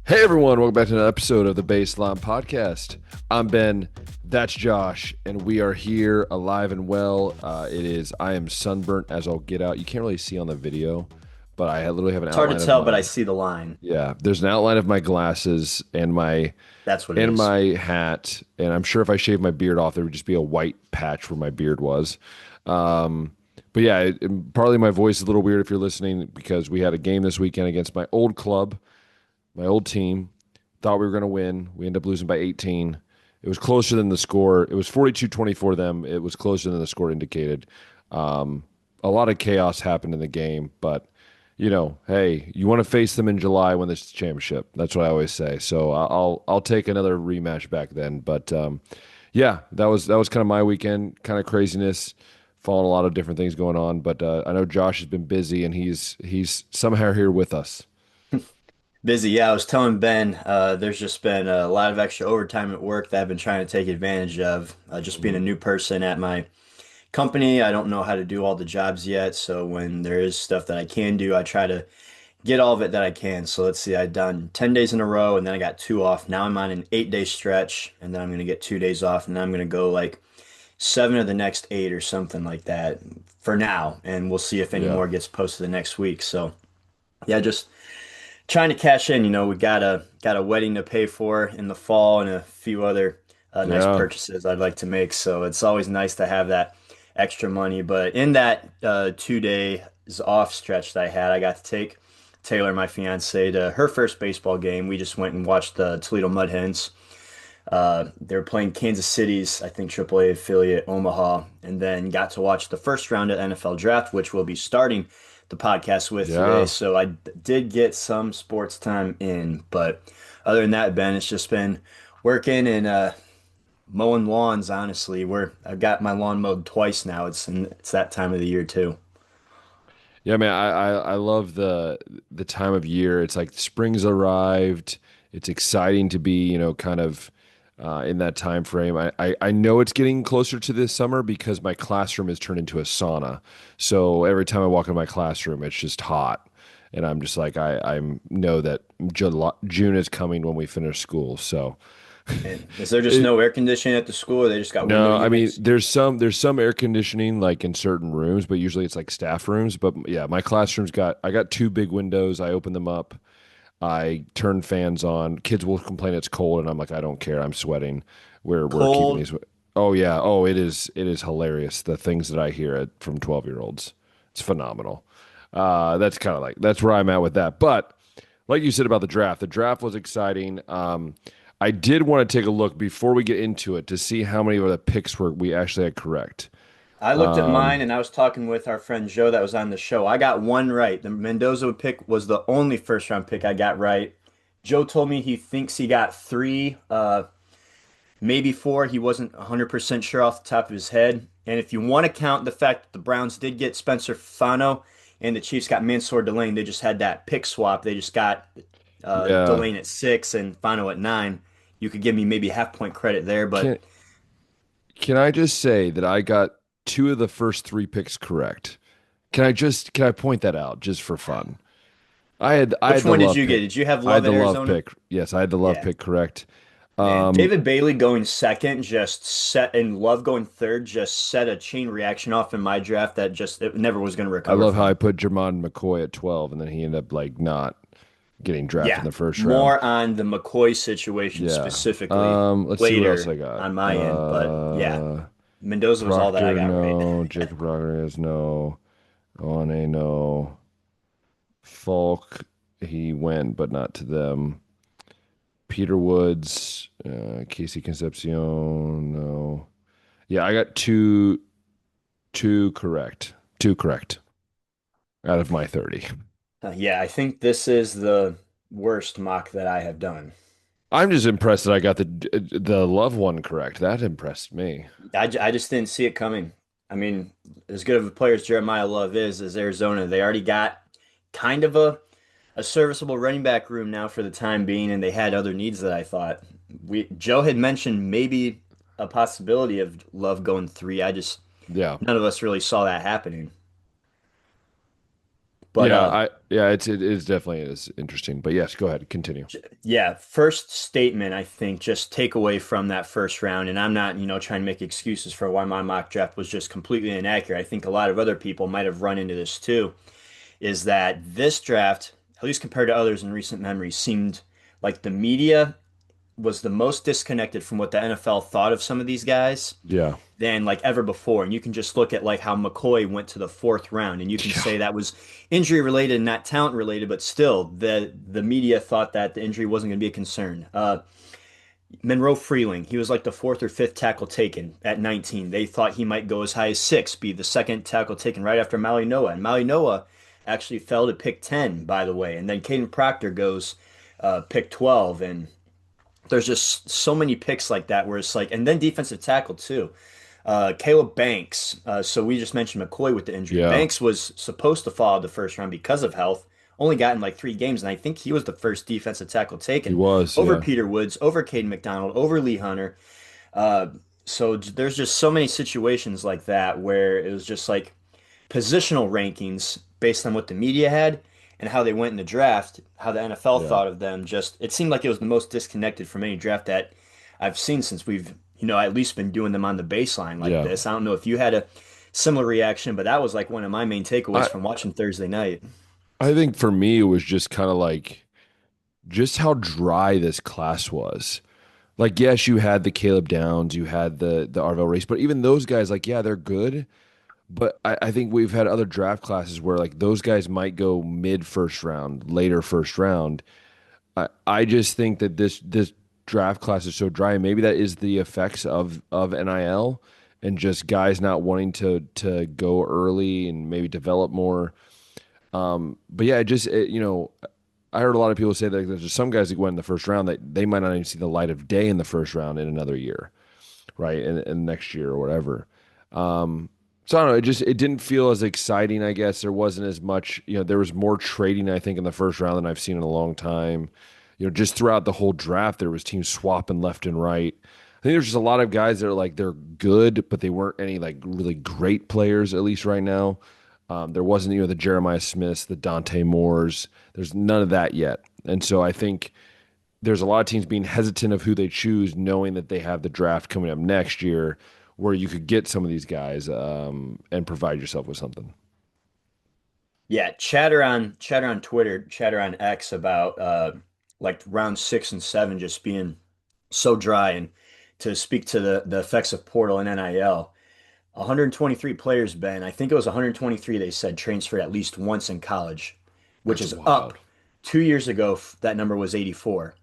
Hey everyone, welcome back to another episode of the Baseline Podcast. I'm Ben, that's Josh, and we are here alive and well. I am sunburnt as I'll get out. You can't really see on the video, but I literally have an It's hard to outline of tell, but I my, see the line. yeah, there's an outline of my glasses and That's what it and is. my hat, and I'm sure if I shaved my beard off, there would just be a white patch where my beard was. Um, but yeah, partly my voice is a little weird if you're listening because we had a game this weekend against my old club, my old team. Thought we were going to win. We ended up losing by 18. It was closer than the score. It was 42-24 them. It was closer than the score indicated. Um, a lot of chaos happened in the game, but hey, you want to face them in July when this championship. That's what I always say. So I'll take another rematch back then. But yeah, that was kind of my weekend, kind of craziness, following a lot of different things going on. But I know Josh has been busy and he's somehow here with us. Busy. Yeah, I was telling Ben, there's just been a lot of extra overtime at work that I've been trying to take advantage of. Just being a new person at my company, I don't know how to do all the jobs yet. So when there is stuff that I can do, I try to get all of it that I can. So let's see, I've done 10 days in a row and then I got two off. Now I'm on an 8 day stretch and then I'm going to get 2 days off and then I'm going to go like seven of the next eight or something like that for now. And we'll see if any Yeah. more gets posted the next week. So yeah, just trying to cash in. We got a wedding to pay for in the fall and a few other nice Yeah. purchases I'd like to make. So it's always nice to have that extra money. But in that 2 days off stretch that I had, I got to take Taylor, my fiance, to her first baseball game. We just went and watched the Toledo Mud Hens. They were playing Kansas City's, I think, AAA affiliate, Omaha, and then got to watch the first round of NFL draft, which we'll be starting the podcast with today. Yeah. So I did get some sports time in, but other than that, Ben, it's just been working and mowing lawns, honestly. I've got my lawn mowed twice now. It's that time of the year too. Yeah, man, I love the time of year. It's like spring's arrived. It's exciting to be, kind of in that time frame. I know it's getting closer to this summer because my classroom has turned into a sauna. So every time I walk in my classroom, it's just hot. And I'm just like, I know that June is coming when we finish school. So And is there just no air conditioning at the school, or they just got window no, I mean units? there's some air conditioning like in certain rooms, but usually it's like staff rooms. But yeah, my classroom's got I got two big windows. I open them up. I turn fans on. Kids will complain it's cold, and I'm like, I don't care. I'm sweating. We're keeping Cold. these. Oh yeah. Oh, it is hilarious. The things that I hear from 12-year-olds. It's phenomenal. That's kind of like that's where I'm at with that. But like you said about the draft was exciting. I did want to take a look before we get into it to see how many of the picks we actually had correct. I looked at mine Um, and I was talking with our friend Joe that was on the show. I got one right. The Mendoza pick was the only first round pick I got right. Joe told me he thinks he got three, maybe four. He wasn't 100% sure off the top of his head. And if you want to count the fact that the Browns did get Spencer Fano and the Chiefs got Mansour Delane, they just had that pick swap. They just got yeah. Delane at six and Fano at nine. You could give me maybe half point credit there, but Can can I just say that I got two of the first three picks correct? Can I point that out just for fun? I had which the one did love you get? pick. Did you have I had Love the at love Arizona? pick. Yes, I had the love Yeah. pick correct. Man, Um, David Bailey going second just set and Love going third just set a chain reaction off in my draft that just it never was going to I recover love how I from. put Jermon McCoy at 12, and then he ended up like not getting drafted in Yeah, the first round. more on the McCoy situation Yeah. specifically Let's see what else I later got. on my end, but yeah, Mendoza was all that I Proctor, got right. no. Jacob Rodriguez, no. One, no. Falk, he went, but not to them. Peter Woods, Casey Concepcion, no. Yeah, I got two correct. Two correct out of my 30. Yeah, I think this is the worst mock that I have done. I'm just impressed that I got the love one correct. That impressed me. I just didn't see it coming. I mean, as good of a player as Jeremiah Love is Arizona, they already got kind of a serviceable running back room now for the time being, and they had other needs that I thought. Joe had mentioned maybe a possibility of Love going three. I just Yeah. none of us really saw that happening. But it is definitely is interesting. But yes, go ahead, continue. yeah, first statement, I think, just take away from that first round, and I'm not, trying to make excuses for why my mock draft was just completely inaccurate. I think a lot of other people might have run into this too, is that this draft, at least compared to others in recent memory, seemed like the media was the most disconnected from what the NFL thought of some of these guys Yeah, than like ever before. And you can just look at like how McCoy went to the fourth round, and you can yeah, say that was injury related and not talent related, but still the media thought that the injury wasn't going to be a concern. Monroe Freeling, he was like the fourth or fifth tackle taken at 19. They thought he might go as high as six, be the second tackle taken right after Maui Noah. And Maui Noah actually fell to pick 10, by the way. And then Caden Proctor goes pick 12. And there's just so many picks like that where it's like, and then defensive tackle too. Caleb Banks. So we just mentioned McCoy with the injury. yeah. Banks was supposed to fall out the first round because of health. Only got in like 3 games, and I think he was the first defensive tackle He taken was, over yeah, Peter Woods, over Caden McDonald, over Lee Hunter. Uh, so there's just so many situations like that where it was just like positional rankings based on what the media had and how they went in the draft, how the NFL yeah. thought of them. Just it seemed like it was the most disconnected from any draft that I've seen since we've, at least been doing them on the baseline like Yeah. this. I don't know if you had a similar reaction, but that was like one of my main takeaways I from watching Thursday night. I think for me it was just kind of like just how dry this class was. Like, yes, you had the Caleb Downs, you had the Arvell Race, but even those guys, like, yeah, they're good. But I think we've had other draft classes where like those guys might go mid first round, later first round. I just think that this draft class is so dry. And maybe that is the effects of NIL and just guys not wanting to go early and maybe develop more. But yeah, I heard a lot of people say that there's just some guys that go in the first round that they might not even see the light of day in the first round in another year, right? And next year or whatever. So I don't know. It didn't feel as exciting. I guess there wasn't as much. There was more trading I think in the first round than I've seen in a long time. Just throughout the whole draft, there was teams swapping left and right. I think there's just a lot of guys that are like they're good, but they weren't any like really great players at least right now. There wasn't the Jeremiah Smiths, the Dante Moores. There's none of that yet, and so I think there's a lot of teams being hesitant of who they choose, knowing that they have the draft coming up next year, where you could get some of these guys and provide yourself with something. Yeah, chatter on Twitter, chatter on X about like round 6 and 7 just being so dry, and to speak to the effects of portal and NIL. 123 players, Ben. I think it was 123 they said transferred at least once in college, which That's is up. wild. 2 years ago, that number was 84.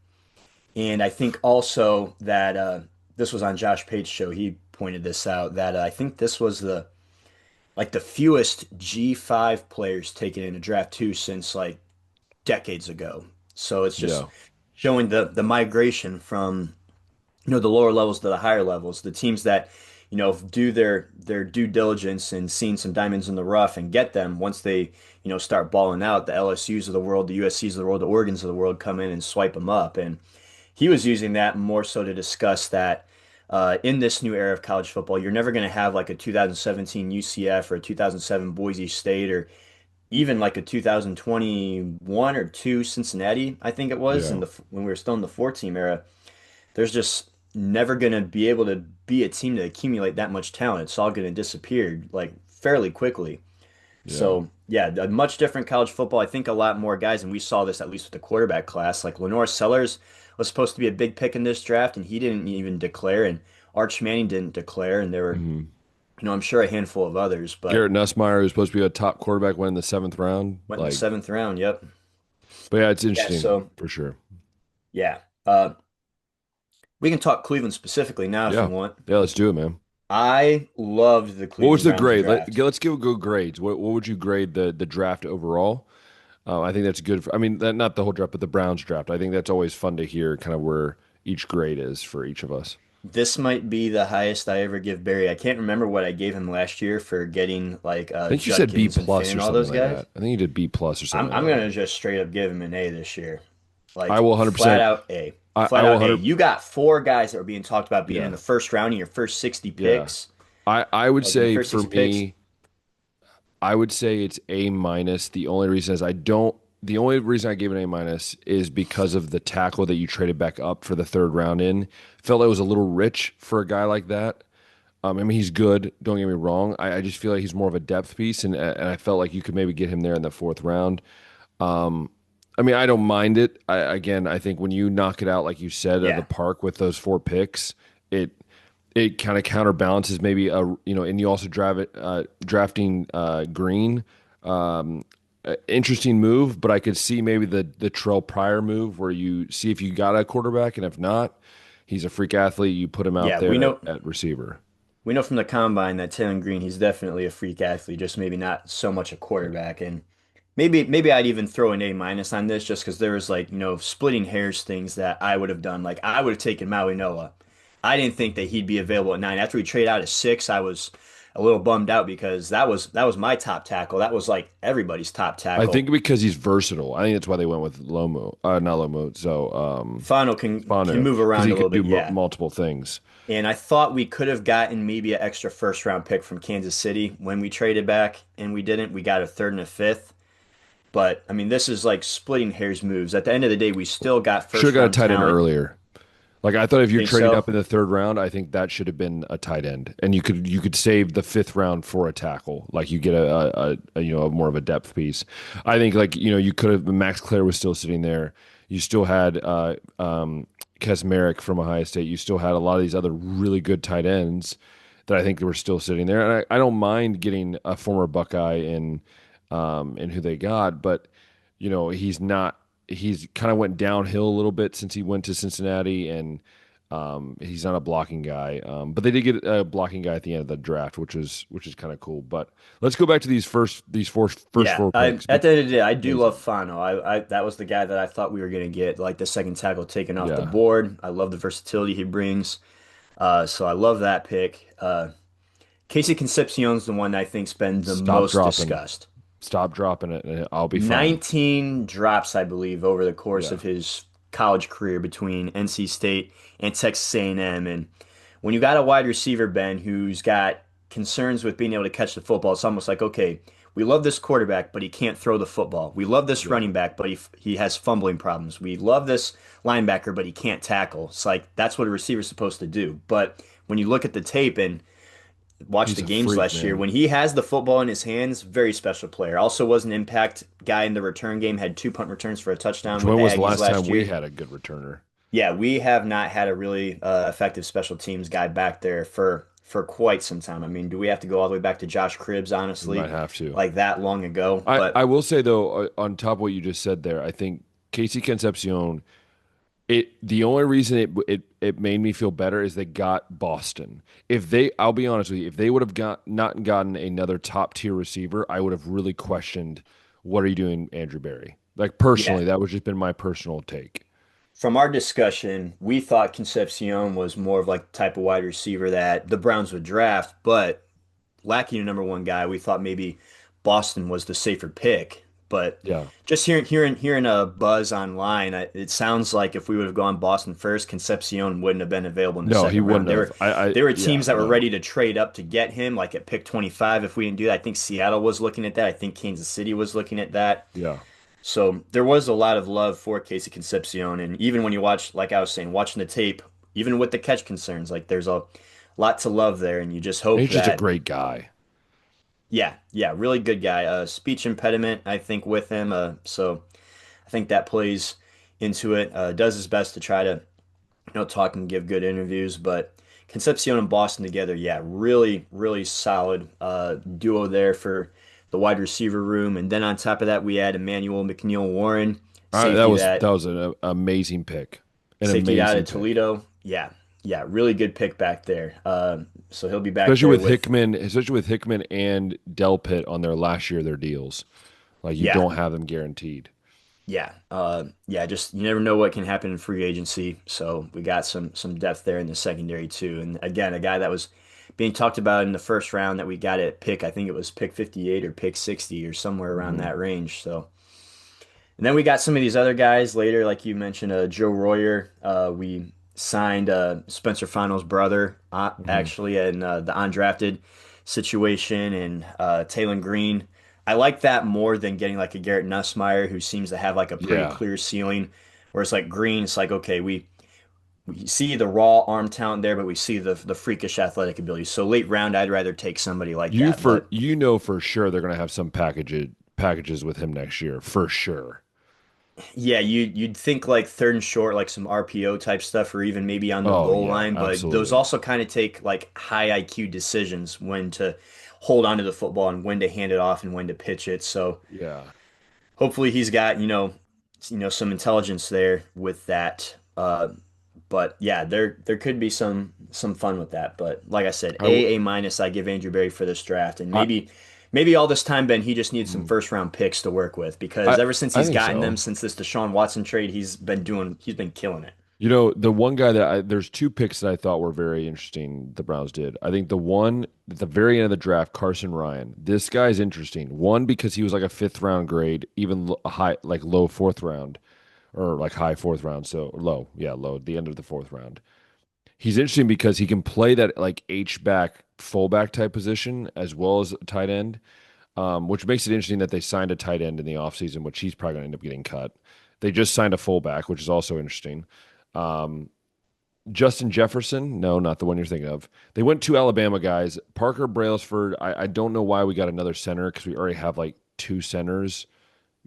And I think also that this was on Josh Pate's show. He pointed this out that I think this was the fewest G5 players taken in a draft too since like decades ago. So it's just Yeah, showing the migration from the lower levels to the higher levels, the teams that do their due diligence and seeing some diamonds in the rough and get them once they start balling out. The LSUs of the world, the USCs of the world, the Oregons of the world come in and swipe them up. And he was using that more so to discuss that in this new era of college football, you're never going to have like a 2017 UCF or a 2007 Boise State or even like a 2021 or two Cincinnati, I think it was, yeah, when we were still in the four-team era. There's just never going to be able to be a team to accumulate that much talent. It's all going to disappear like fairly quickly. yeah, So yeah, a much different college football. I think a lot more guys, and we saw this at least with the quarterback class. Like Lenore Sellers was supposed to be a big pick in this draft, and he didn't even declare, and Arch Manning didn't declare, and there were, hmm I'm sure a handful of others, but Garrett Nussmeier, who's supposed to be a top quarterback, went in the seventh round. went in the seventh round. Yep. But yeah, it's Yeah. interesting So for sure. yeah, we can talk Cleveland specifically now if you Yeah, want. yeah, let's do it, man. I loved the What was Cleveland the Browns grade? draft. Let's give good grades. What would you grade the draft overall? I think that's good. I mean, not the whole draft, but the Browns draft. I think that's always fun to hear, kind of where each grade is for each of us. This might be the highest I ever give Barry. I can't remember what I gave him last year for getting like I think you said B Judkins and Finn plus and or all something those like guys. that. I think you did B plus or something I'm like that. gonna just straight up give him an A this year. I Like will flat 100%. out A. I Flat will out A. 100. You got four guys that were being talked about being in Yeah, the first round in your first 60 yeah. picks. I would Like in your say first for 60 picks. me, I would say it's A minus. The only reason is I don't. The only reason I gave it an A minus is because of the tackle that you traded back up for the third round in. Felt like it was a little rich for a guy like that. I mean, he's good. Don't get me wrong. I just feel like he's more of a depth piece, and I felt like you could maybe get him there in the fourth round. Um, I mean, I don't mind it. Again, I think when you knock it out, like you said, at the Yeah. park with those four picks, it it kind of counterbalances maybe and you also drafting Green. Interesting move, but I could see maybe the Terrell Pryor move where you see if you got a quarterback, and if not, he's a freak athlete. You put him out Yeah, there at receiver. we know from the combine that Taylor Green, he's definitely a freak athlete, just maybe not so much a Yeah. quarterback. And maybe I'd even throw an A minus on this just because there was like, splitting hairs things that I would have done. Like I would have taken Maui Noah. I didn't think that he'd be available at 9. After we trade out at 6, I was a little bummed out because that was my top tackle. That was like everybody's top I tackle. think because he's versatile. I think that's why they went with Lomu, not Lomu. So Fano can Fanu, move because around he a little could do bit, yeah. multiple things. And I thought we could have gotten maybe an extra first round pick from Kansas City when we traded back, and we didn't. We got a third and a fifth. But I mean, this is like splitting hairs moves. At the end of the day, we still got Should have first got a round tight end talent. earlier. Like I thought, if you're Think trading so? up in the third round, I think that should have been a tight end, and you could save the fifth round for a tackle. Like you get a more of a depth piece. I think like you could have Max Clare was still sitting there. You still had Kesmerick from Ohio State. You still had a lot of these other really good tight ends that I think were still sitting there. And I don't mind getting a former Buckeye in who they got, but he's not. He's kind of went downhill a little bit since he went to Cincinnati, and he's not a blocking guy. But they did get a blocking guy at the end of the draft, which is kind of cool. But let's go back to these first Yeah. four picks. At the end of the day, I do love Amazing. Fano. That was the guy that I thought we were gonna get, like the second tackle taken off the Yeah. board. I love the versatility he brings. So I love that pick. Casey Concepcion's the one that I think's been the Stop most dropping. discussed. Stop dropping it, and I'll be fine. 19 drops, I believe, over the course Yeah. of his college career between NC State and Texas A&M. And when you got a wide receiver, Ben, who's got concerns with being able to catch the football, it's almost like, okay, we love this quarterback, but he can't throw the football. We love this Yeah. running back, but he has fumbling problems. We love this linebacker, but he can't tackle. It's like that's what a receiver's supposed to do. But when you look at the tape and watched the He's a games freak, last year. man. When he has the football in his hands, very special player. Also was an impact guy in the return game, had 2 punt returns for a touchdown with When the was the Aggies last time last we year. had a good returner? Yeah, we have not had a really effective special teams guy back there for quite some time. I mean, do we have to go all the way back to Josh Cribbs, We might honestly, have to. like that long ago? I But will say though, on top of what you just said there, I think Casey Concepcion. The only reason it made me feel better is they got Boston. I'll be honest with you, if they would have not gotten another top tier receiver, I would have really questioned what are you doing, Andrew Berry. Like yeah, personally, that was just been my personal take. from our discussion, we thought Concepcion was more of like the type of wide receiver that the Browns would draft, but lacking a number one guy, we thought maybe Boston was the safer pick. But Yeah, just hearing a buzz online, it sounds like if we would have gone Boston first, Concepcion wouldn't have been available in the no, he second round. wouldn't There have. were Yeah, teams that were no, ready to trade up to get him, like at pick 25. If we didn't do that, I think Seattle was looking at that. I think Kansas City was looking at that. yeah. So there was a lot of love for Casey Concepcion, and even when you watch, like I was saying, watching the tape, even with the catch concerns, like there's a lot to love there, and you just And hope he's just a that. great guy. Yeah, yeah, really good guy. Speech impediment, I think, with him. So I think that plays into it. Does his best to try to, talk and give good interviews. But Concepcion and Boston together, yeah, really, really solid duo there for the wide receiver room. And then on top of that, we had Emmanuel McNeil Warren, That safety was that that was an amazing pick, an safety out amazing of pick. Toledo. Yeah, yeah, really good pick back there. So he'll be back Especially there with with. Hickman, and Del Pitt on their last year of their deals. Like you Yeah, don't have them guaranteed. yeah, yeah. Just you never know what can happen in free agency. So we got some depth there in the secondary too. And again, a guy that was being talked about in the first round that we got at pick. I think it was pick 58 or pick 60 or somewhere around Hmm. that range. So and then we got some of these other guys later, like you mentioned, Joe Royer. We signed Spencer Fano's brother, Hmm. actually, and the undrafted situation and Taylor Green. I like that more than getting like a Garrett Nussmeier who seems to have like a pretty Yeah. clear ceiling. Whereas like Green, it's like okay, we see the raw arm talent there, but we see the freakish athletic ability. So late round, I'd rather take somebody like that. But You know for sure they're gonna have some packages with him next year for sure. yeah, you'd think like third and short, like some RPO type stuff, or even maybe on the Oh goal yeah, line. But those absolutely. also kind of take like high IQ decisions when to hold onto the football and when to hand it off and when to pitch it. So Yeah. hopefully he's got, some intelligence there with that. But yeah, there could be some fun with that. But like I said, I w- A minus I give Andrew Berry for this draft, and I maybe all this time, Ben, he just needs some mm, first round picks to work with because I ever since I he's think gotten them so. since this Deshaun Watson trade, he's been killing it. You know, the one guy there's two picks that I thought were very interesting the Browns did. I think the one at the very end of the draft, Carson Ryan. This guy's interesting. One, because he was like a fifth round grade, even high, like low fourth round or like high fourth round. So low, yeah, low at the end of the fourth round. He's interesting because he can play that like H back, fullback type position as well as a tight end, which makes it interesting that they signed a tight end in the offseason, which he's probably going to end up getting cut. They just signed a fullback, which is also interesting. Um, Justin Jefferson, no, not the one you're thinking of. They went two Alabama guys. Parker Brailsford, I don't know why we got another center because we already have like two centers,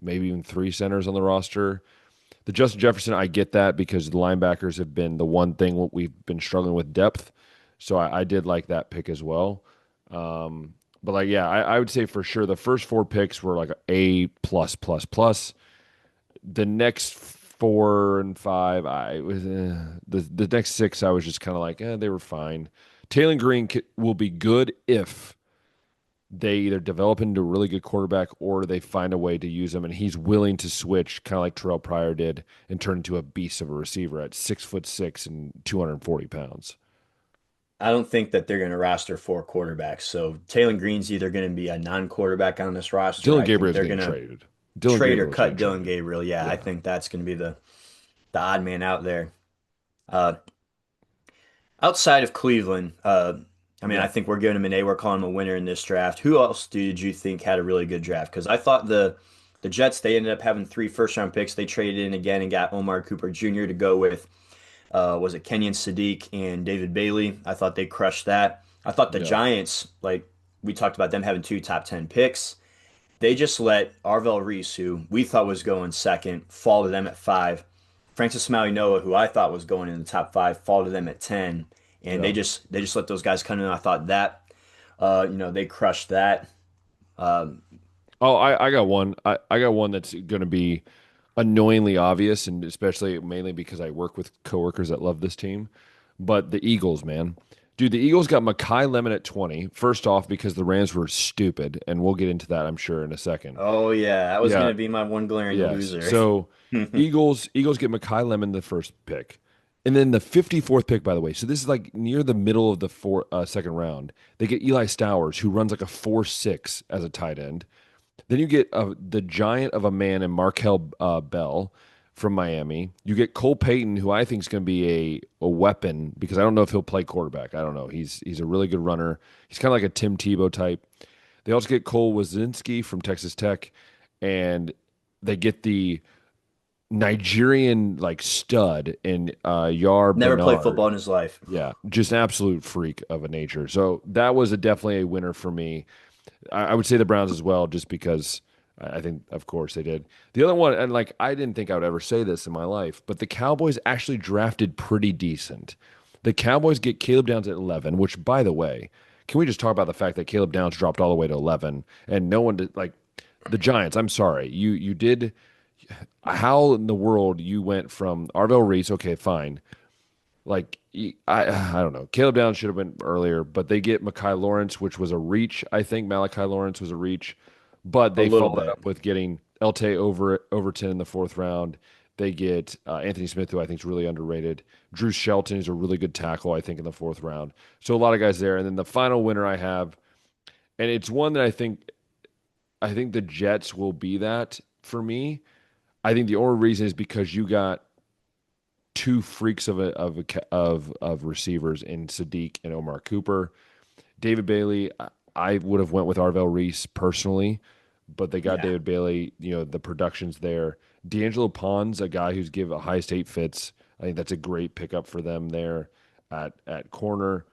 maybe even three centers on the roster. The Justin Jefferson, I get that because the linebackers have been the one thing what we've been struggling with depth. So I did like that pick as well. But like, yeah, I would say for sure the first four picks were like A plus plus plus. The next four and five, I was the next six. I was just kind of like, they were fine. Taylor Green will be good if they either develop into a really good quarterback or they find a way to use him, and he's willing to switch, kind of like Terrell Pryor did, and turn into a beast of a receiver at 6'6" and 240 pounds. I don't think that they're going to roster four quarterbacks. So Taylor Green's either going to be a non-quarterback on this roster. Dylan I think Gabriel's they're getting going to traded. Dylan trade or Gabriel's getting cut Dylan traded. Gabriel. Yeah, I Yeah, think that's going to be the odd man out there. Uh, Outside of Cleveland, I mean, yeah, I think we're giving him an A. We're calling him a winner in this draft. Who else did you think had a really good draft? Because I thought the Jets, they ended up having three first round picks. They traded in again and got Omar Cooper Jr. to go with, was it Kenyon Sadiq and David Bailey? I thought they crushed that. I thought the yeah. Giants, like we talked about them having two top 10 picks. They just let Arvel Reese, who we thought was going second, fall to them at five. Francis Mauigoa, who I thought was going in the top five, fall to them at 10. And Yeah. they just let those guys come in. I thought that they crushed that. Um, Oh, I got one. I got one that's going to be annoyingly obvious, and especially mainly because I work with coworkers that love this team. But the Eagles, man. Dude, the Eagles got Makai Lemon at 20. First off, because the Rams were stupid, and we'll get into that, I'm sure, in a second. oh yeah, that was Yeah, gonna be my one glaring yes. loser. So Eagles get Makai Lemon the first pick. And then the 54th pick, by the way. So this is like near the middle of the second round. They get Eli Stowers, who runs like a 4.6 as a tight end. Then you get the giant of a man in Markel Bell from Miami. You get Cole Payton, who I think is going to be a weapon because I don't know if he'll play quarterback. I don't know. He's a really good runner. He's kind of like a Tim Tebow type. They also get Cole Wazinski from Texas Tech, and they get the Nigerian like stud in Yar Never played Bernard. football in his life. Yeah, just an absolute freak of a nature. So that was definitely a winner for me. I would say the Browns as well, just because I think, of course, they did. The other one, and like I didn't think I would ever say this in my life, but the Cowboys actually drafted pretty decent. The Cowboys get Caleb Downs at 11, which, by the way, can we just talk about the fact that Caleb Downs dropped all the way to 11 and no one did, like the Giants? I'm sorry, you did. How in the world you went from Arvell Reese? Okay, fine. Like I don't know. Caleb Downs should have been earlier, but they get Makai Lawrence, which was a reach. I think Malachi Lawrence was a reach, but A they little follow that bit. up with getting Overton in the fourth round. They get Anthony Smith, who I think is really underrated. Drew Shelton is a really good tackle, I think, in the fourth round. So a lot of guys there. And then the final winner I have, and it's one that I think the Jets will be that for me. I think the only reason is because you got two freaks of receivers in Sadiq and Omar Cooper. David Bailey, I would have went with Arvell Reese personally, but they got Yeah. David Bailey. The production's there. D'Angelo Pond's a guy who's give a high state fits. I think that's a great pickup for them there at corner.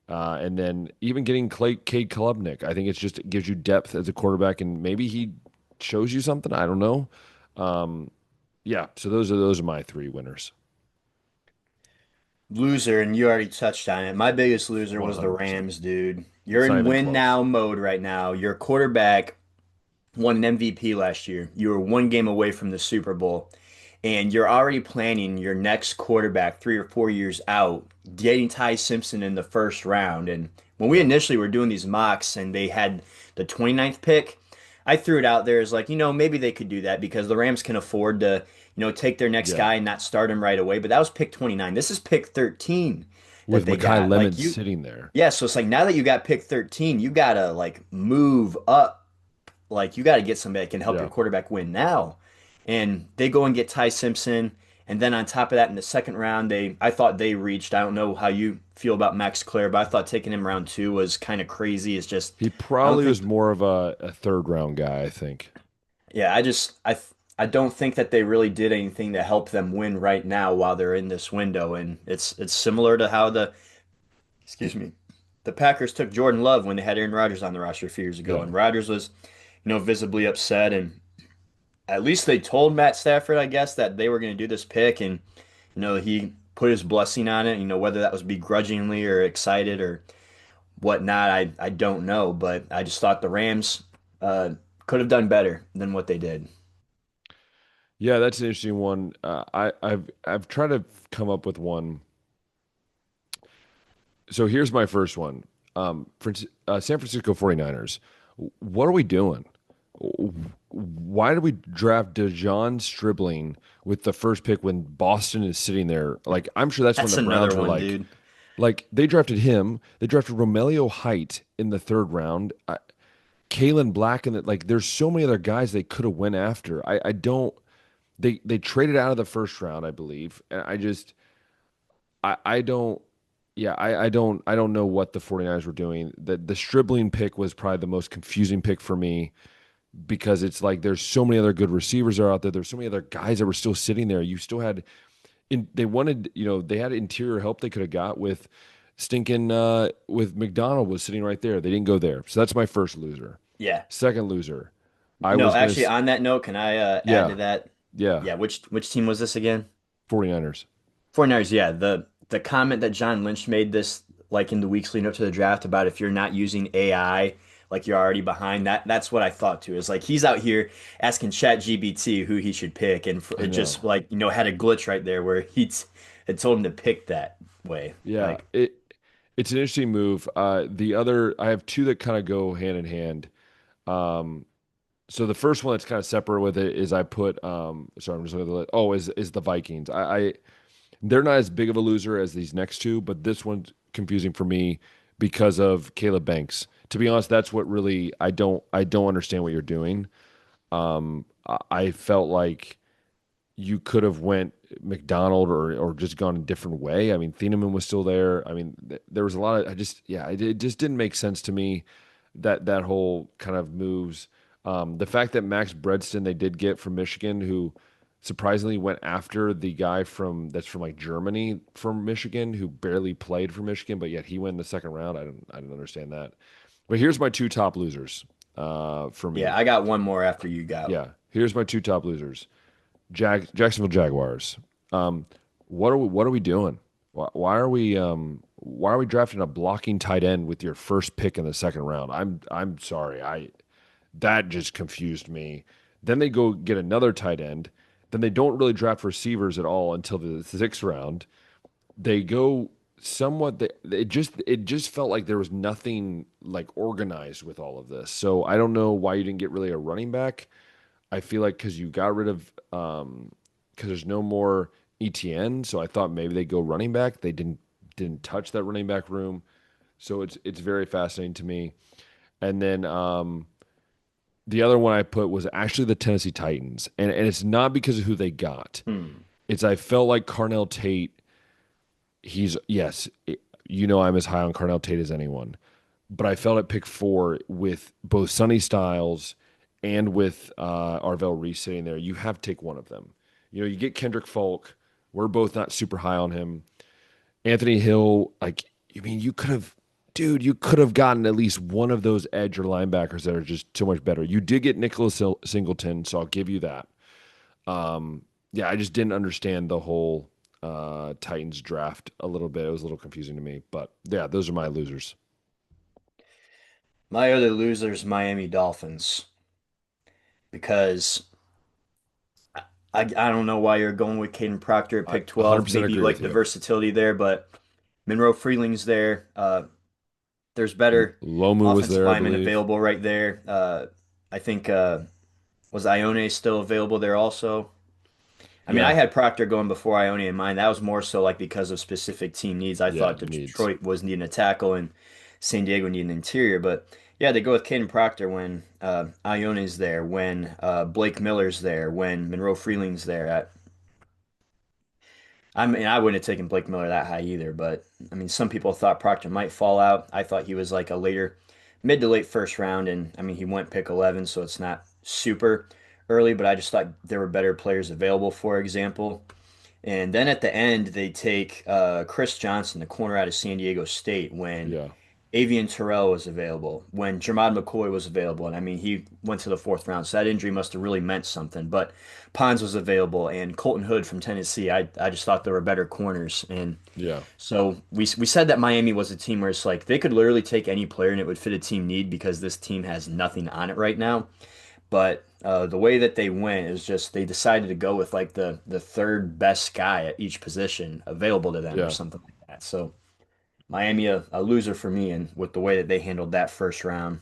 And then even getting Cade Klubnik, I think it gives you depth as a quarterback, and maybe he shows you something. I don't know. Um, yeah, so those are my three winners. Loser, and you already touched on it. My biggest loser was the 100%. Rams, dude. You're It's not in even win close. now mode right now. Your quarterback won an MVP last year. You were one game away from the Super Bowl, and you're already planning your next quarterback 3 or 4 years out, getting Ty Simpson in the first round. And when we Yeah, initially were doing these mocks and they had the 29th pick, I threw it out there as like, maybe they could do that because the Rams can afford to, take their next yeah. guy and not start him right away. But that was pick 29. This is pick 13 that With they Makai got. Lemon sitting there. Yeah, so it's like now that you got pick 13, you gotta like move up, like you got to get somebody that can help your Yeah. quarterback win now. And they go and get Ty Simpson. And then on top of that, in the second round, I thought they reached. I don't know how you feel about Max Clare, but I thought taking him round two was kind of crazy. It's just, He I don't probably was think, more of a third round guy, I think. yeah, I don't think that they really did anything to help them win right now while they're in this window. And it's similar to how excuse me, the Packers took Jordan Love when they had Aaron Rodgers on the roster a few years ago, Yeah. and Rodgers was, visibly upset. And at least they told Matt Stafford, I guess, that they were going to do this pick, and he put his blessing on it. Whether that was begrudgingly or excited or whatnot, I don't know, but I just thought the Rams uh, could have done better than what they did. Yeah, that's an interesting one. I've tried to come up with one. So here's my first one. San Francisco 49ers. What are we doing? Why did we draft DeJon Stribling with the first pick when Boston is sitting there? Like, I'm sure that's when That's the another Browns were one, like, dude. they drafted him. They drafted Romelio Height in the third round. Kalen Black, and there's so many other guys they could have went after. I don't. They traded out of the first round, I believe, and I don't. Yeah, I don't know what the 49ers were doing. The Stribling pick was probably the most confusing pick for me because it's like there's so many other good receivers are out there. There's so many other guys that were still sitting there. You still had they wanted, they had interior help they could have got with stinking with McDonald was sitting right there. They didn't go there. So that's my first loser. Yeah. Second loser. I was gonna Actually, on that note, can I add to yeah, that? yeah, Yeah, which team was this again? 49ers. 49ers, yeah. The comment that John Lynch made this like in the weeks leading up to the draft about if you're not using AI, like you're already behind. That's what I thought too. Is like he's out here asking ChatGPT who he should pick, and I it know. just like had a glitch right there where had told him to pick that way. Yeah, Like, it's an interesting move. The other I have two that kind of go hand in hand. Um, so the first one that's kind of separate with it is I put sorry, I'm just looking at the list. Oh, is the Vikings. They're not as big of a loser as these next two, but this one's confusing for me because of Caleb Banks. To be honest, that's what really I don't understand what you're doing. I felt like you could have went McDonald or just gone a different way. I mean, Thieneman was still there. I mean, there was a lot of I just yeah, it just didn't make sense to me that whole kind of moves. The fact that Max Bredston they did get from Michigan, who surprisingly went after the guy from like Germany from Michigan, who barely played for Michigan, but yet he went in the second round. I didn't understand that. But here's my two top losers for yeah, me. I got one more after you got. Yeah, here's my two top losers. Jacksonville Jaguars. Um, what are we doing? Why are we drafting a blocking tight end with your first pick in the second round? I'm sorry. I that just confused me. Then they go get another tight end. Then they don't really draft receivers at all until the sixth round. They go somewhat. It just felt like there was nothing like organized with all of this. So I don't know why you didn't get really a running back. I feel like because you got rid of because there's no more ETN, so I thought maybe they go running back. They didn't touch that running back room, so it's very fascinating to me. And then the other one I put was actually the Tennessee Titans, and it's not because of who they got. Hmm. It's I felt like Carnell Tate. He's yes, I'm as high on Carnell Tate as anyone. but I felt at pick 4 with both Sonny Styles and with Arvell Reese sitting there, you have to take one of them. You get Kendrick Folk. We're both not super high on him. Anthony Hill, like, I mean, you could have gotten at least one of those edge or linebackers that are just so much better. You did get Nicholas Singleton, so I'll give you that. Yeah, I just didn't understand the whole Titans draft a little bit. It was a little confusing to me, but yeah, those are my losers. My other loser's Miami Dolphins because I don't know why you're going with Caden Proctor at I pick 12. 100% Maybe you agree like with the you. versatility there, but Monroe Freeling's there. There's better Lomu was offensive there, I linemen believe. available right there. I think was Ione still available there also? I mean, I Yeah, had Proctor going before Ione in mind. That was more so like because of specific team needs. I yeah, thought needs. Detroit was needing a tackle and San Diego needed an interior. But yeah, they go with Caden Proctor when Ione's there, when Blake Miller's there, when Monroe Freeling's there. I mean, I wouldn't have taken Blake Miller that high either, but I mean, some people thought Proctor might fall out. I thought he was like a later, mid to late first round, and I mean, he went pick 11, so it's not super early, but I just thought there were better players available, for example. And then at the end, they take Chris Johnson, the corner out of San Diego State, when Yeah, Avian Terrell was available, when Jermod McCoy was available. And I mean, he went to the fourth round, so that injury must have really meant something. But Pons was available, and Colton Hood from Tennessee. I just thought there were better corners. And yeah. so we said that Miami was a team where it's like they could literally take any player and it would fit a team need because this team has nothing on it right now. But the way that they went is just they decided to go with like the third best guy at each position available to them or Yeah. something like that. So Miami a loser for me, and with the way that they handled that first round.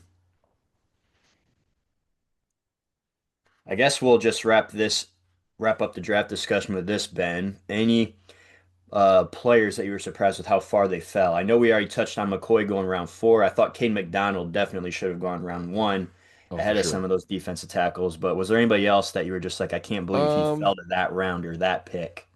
I guess we'll just wrap up the draft discussion with this, Ben. Any players that you were surprised with how far they fell? I know we already touched on McCoy going round 4. I thought Kane McDonald definitely should have gone round 1 Oh, for ahead of sure. some of those defensive tackles. But was there anybody else that you were just like, I can't believe he Um, fell to that round or that pick?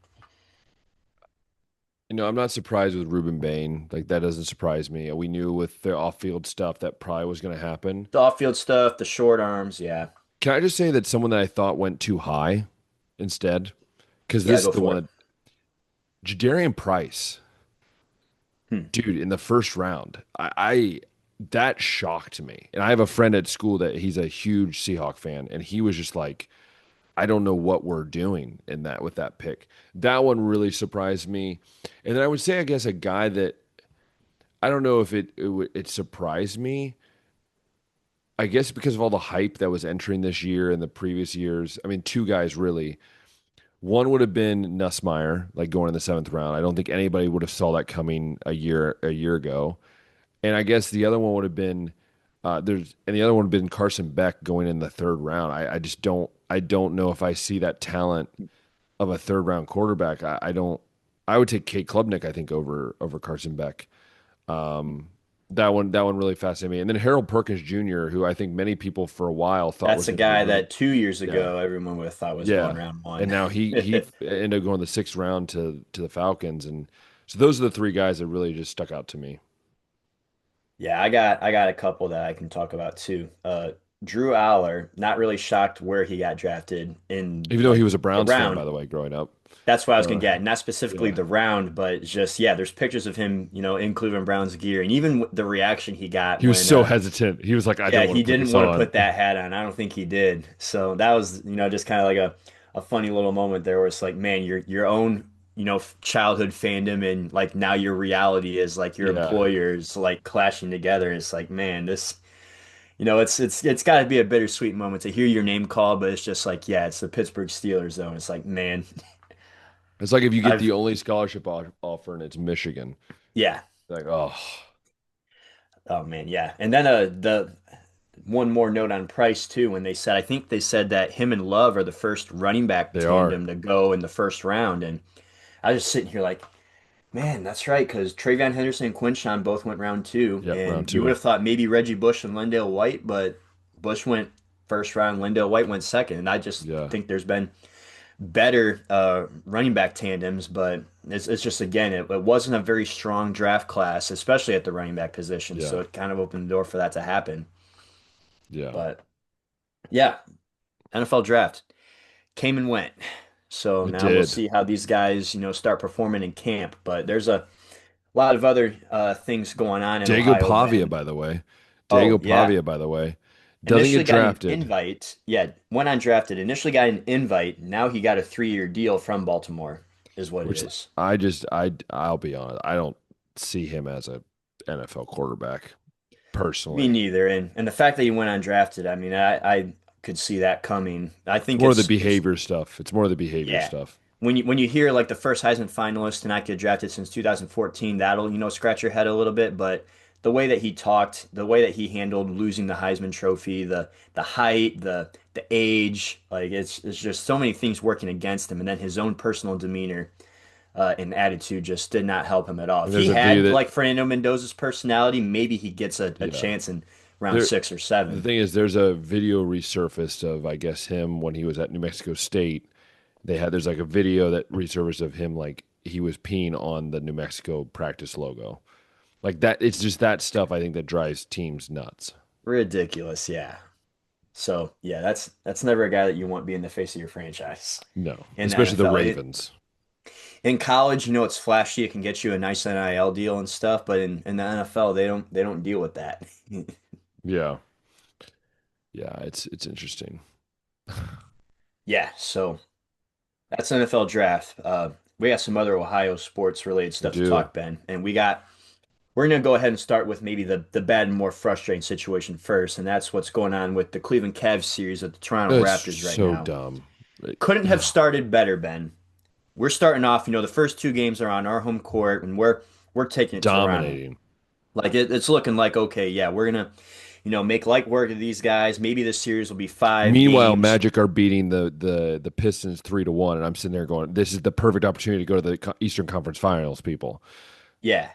I'm not surprised with Ruben Bain. Like that doesn't surprise me. We knew with the off-field stuff that probably was going to happen. The off-field stuff, the short arms, yeah. Can I just say that someone that I thought went too high instead? Because Yeah, this is go the for one it. that Jadarian Price, Hmm. dude, in the first round, I that shocked me. And I have a friend at school that he's a huge Seahawk fan, and he was just like, I don't know what we're doing in that with that pick. That one really surprised me. And then I would say, I guess, a guy that I don't know if it surprised me. I guess because of all the hype that was entering this year and the previous years. I mean, two guys really. One would have been Nussmeier, like going in the seventh round. I don't think anybody would have saw that coming a year ago. And I guess the other one would have been the other one would have been Carson Beck going in the third round. I don't know if I see that talent of a third round quarterback. I don't. I would take Kate Klubnik, I think, over Carson Beck. Um, that one really fascinated me. And then Harold Perkins Jr., who I think many people for a while thought That's was a going to be guy really, that 2 years yeah, ago everyone would have thought was going yeah. round And one. now he ended up going the sixth round to the Falcons, and so those are the three guys that really just stuck out to me. Yeah, I got a couple that I can talk about too. Drew Aller, not really shocked where he got drafted in Even though he like was a the Browns fan, by round. the way, growing up. That's what I was gonna Uh, get. Not specifically yeah, the round, but it's just yeah, there's pictures of him, in Cleveland Browns gear, and even the reaction he got he was when so hesitant. He was like, "I yeah, don't want he to put didn't this want to on." put that hat on. I don't think he did. So that was, just kind of like a funny little moment there where it's like, man, your own, childhood fandom and like now your reality is like your Yeah, employers like clashing together. It's like, man, this, it's got to be a bittersweet moment to hear your name called, but it's just like, yeah, it's the Pittsburgh Steelers though. And it's like, man, it's like if you get I've the only scholarship offer and it's Michigan. yeah. Like, oh, Oh man, yeah. And then the one more note on Price too, when I think they said that him and Love are the first running back they are. tandem to go in the first round, and I was just sitting here like, man, that's right, because Travion Henderson and Quinshon both went round 2, Yep, round and you would two. have thought maybe Reggie Bush and Lendale White, but Bush went first round, Lendale White went second, and I just Yeah. think there's been better running back tandems, but it's just again it wasn't a very strong draft class, especially at the running back position. So Yeah. it kind of opened the door for that to happen. Yeah. But yeah, NFL draft came and went. So It now we'll did. see how these guys, start performing in camp. But there's a lot of other things going on in Diego Ohio, Pavia, Ben. by the way. Diego Oh yeah, Pavia, by the way, doesn't initially get got an drafted, invite. Yeah, went undrafted. Initially got an invite. Now he got a 3-year deal from Baltimore, is what it which is. I'll be honest, I don't see him as a NFL quarterback Me personally. neither. And the fact that he went undrafted, I mean, I could see that coming. I It's think more of the it's behavior stuff. It's more of the behavior yeah. stuff. When you hear like the first Heisman finalist and I could drafted since 2014, that'll, scratch your head a little bit. But the way that he talked, the way that he handled losing the Heisman Trophy, the height, the age, like it's just so many things working against him. And then his own personal demeanor and attitude just did not help him at all. And If there's he a video had that like Fernando Mendoza's personality, maybe he gets a yeah. chance in round There 6 or 7. the thing is there's a video resurfaced of I guess him when he was at New Mexico State. There's like a video that resurfaced of him like he was peeing on the New Mexico practice logo. Like that it's just that stuff I think that drives teams nuts. Ridiculous, yeah. So yeah, that's never a guy that you want being the face of your franchise No, in the especially the NFL. Ravens. In college, it's flashy, it can get you a nice NIL deal and stuff, but in the NFL, they don't deal with that. Yeah. Yeah, it's interesting. Yeah, so that's NFL draft. We got some other Ohio sports related We stuff to do. talk, Ben, and we're gonna go ahead and start with maybe the bad and more frustrating situation first, and that's what's going on with the Cleveland Cavs series with the Toronto That's Raptors right so now. dumb. Couldn't have started better, Ben. We're starting off, the first two games are on our home court, and we're taking it to Toronto. Dominating. Like it's looking like okay, yeah, we're gonna, make light work of these guys. Maybe this series will be five Meanwhile, games. Magic are beating the Pistons 3-1, and I'm sitting there going, "This is the perfect opportunity to go to the Eastern Conference Finals, people." Yeah,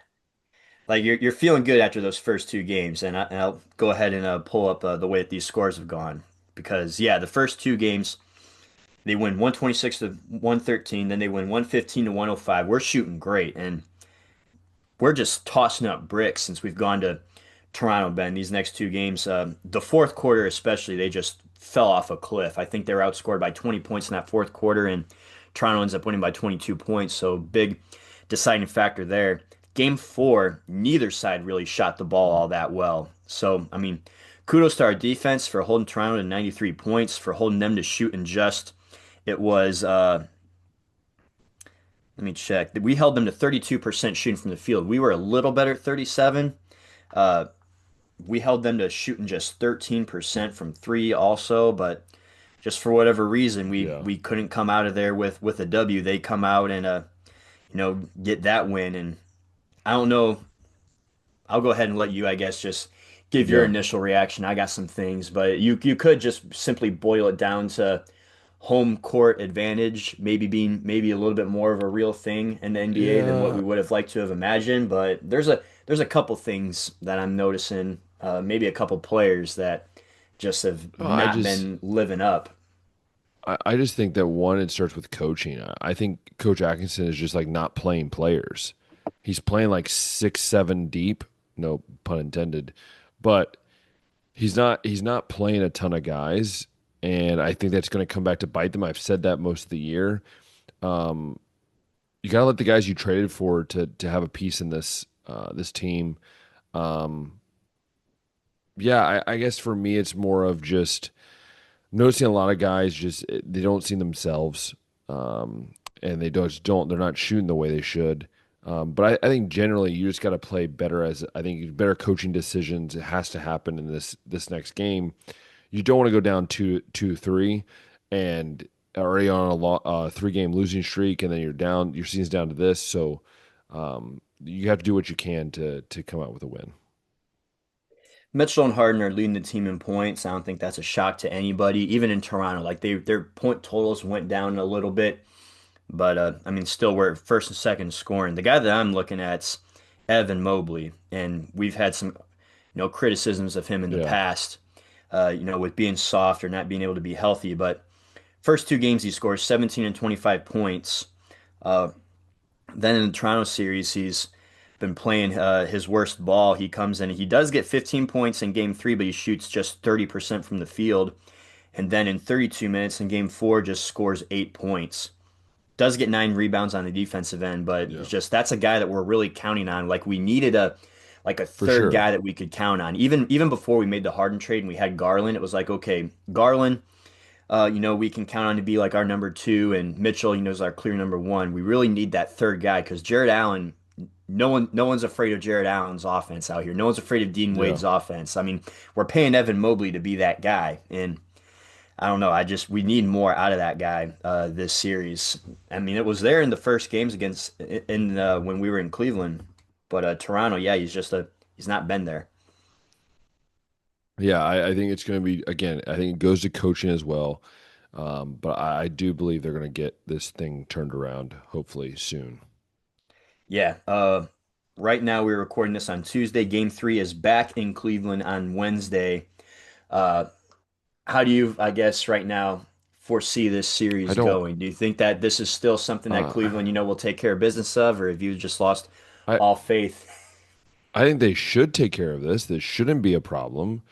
like you're feeling good after those first two games, and I'll go ahead and pull up the way that these scores have gone because yeah, the first two games they win 126 to 113, then they win 115 to 105. We're shooting great, and we're just tossing up bricks since we've gone to Toronto, Ben. These next two games, the fourth quarter especially, they just fell off a cliff. I think they were outscored by 20 points in that fourth quarter, and Toronto ends up winning by 22 points. So big deciding factor there. Game four, neither side really shot the ball all that well. So, I mean, kudos to our defense for holding Toronto to 93 points, for holding them to shoot in it was, let me check. We held them to 32% shooting from the field. We were a little better at 37. Uh, we held them to shooting just 13% from three also, but just for whatever reason, we Yeah. we couldn't come out of there with a W. They come out and get that win. And I don't know. I'll go ahead and let you, I guess, just give your Yeah. initial reaction. I got some things, but you could just simply boil it down to home court advantage, maybe being maybe a little bit more of a real thing in the NBA than what Yeah. we would have liked to have imagined. But there's a couple things that I'm noticing, maybe a couple players that just have Oh, I not just been living up. I just think that one, it starts with coaching. I think Coach Atkinson is just like not playing players. He's playing like 6, 7 deep, no pun intended, but he's not playing a ton of guys, and I think that's going to come back to bite them. I've said that most of the year. Um, you got to let the guys you traded for to have a piece in this team. Um, yeah, I guess for me, it's more of just noticing a lot of guys just they don't see themselves, um, and they don't they're not shooting the way they should. But I think generally you just got to play better. As I think better coaching decisions, it has to happen in this next game. You don't want to go down 2-3 and already on a 3-game losing streak, and then your season's down to this. So you have to do what you can to come out with a win. Mitchell and Harden are leading the team in points. I don't think that's a shock to anybody, even in Toronto. Like their point totals went down a little bit. But I mean, still, we're first and second scoring. The guy that I'm looking at's Evan Mobley, and we've had some, criticisms of him in the Yeah, past, with being soft or not being able to be healthy. But First two games he scores 17 and 25 points. Uh, then in the Toronto series, he's been playing his worst ball. He comes in, he does get 15 points in game three, but he shoots just 30% from the field. And then in 32 minutes in game four, just scores 8 points. Does get 9 rebounds on the defensive end, but it's Yeah, just that's a guy that we're really counting on. Like we needed a for third sure. guy that we could count on. Even before we made the Harden trade and we had Garland, it was like, okay, Garland, we can count on to be like our number two, and Mitchell, is our clear number one. We really need that third guy because Jared Allen, no one's afraid of Jared Allen's offense out here. No one's afraid of Dean Yeah. Wade's offense. I mean, we're paying Evan Mobley to be that guy, and I don't know. We need more out of that guy this series. I mean, it was there in the first games against in when we were in Cleveland, but Toronto, yeah, he's not been there. Yeah, I think it's going to be, again, I think it goes to coaching as well. But I do believe they're going to get this thing turned around hopefully soon. Yeah. Right now we're recording this on Tuesday. Game three is back in Cleveland on Wednesday. Uh, how do you, I guess, right now foresee this I series don't, going? Do you think that this is still something that uh, Cleveland, will take care of business of, or have you just lost I, all faith? I think they should take care of this. This shouldn't be a problem.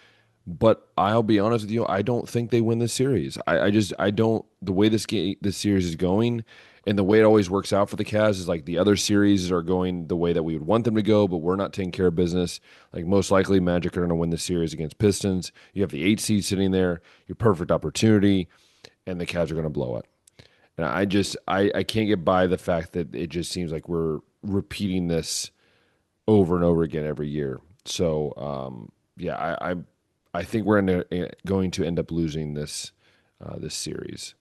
But I'll be honest with you, I don't think they win this series. I don't. The way this series is going, and the way it always works out for the Cavs is like the other series are going the way that we would want them to go, but we're not taking care of business. Like most likely, Magic are going to win the series against Pistons. You have the 8 seed sitting there, your perfect opportunity, and the Cavs are going to blow it. And I can't get by the fact that it just seems like we're repeating this over and over again every year. So yeah, I think we're going to end up losing this series.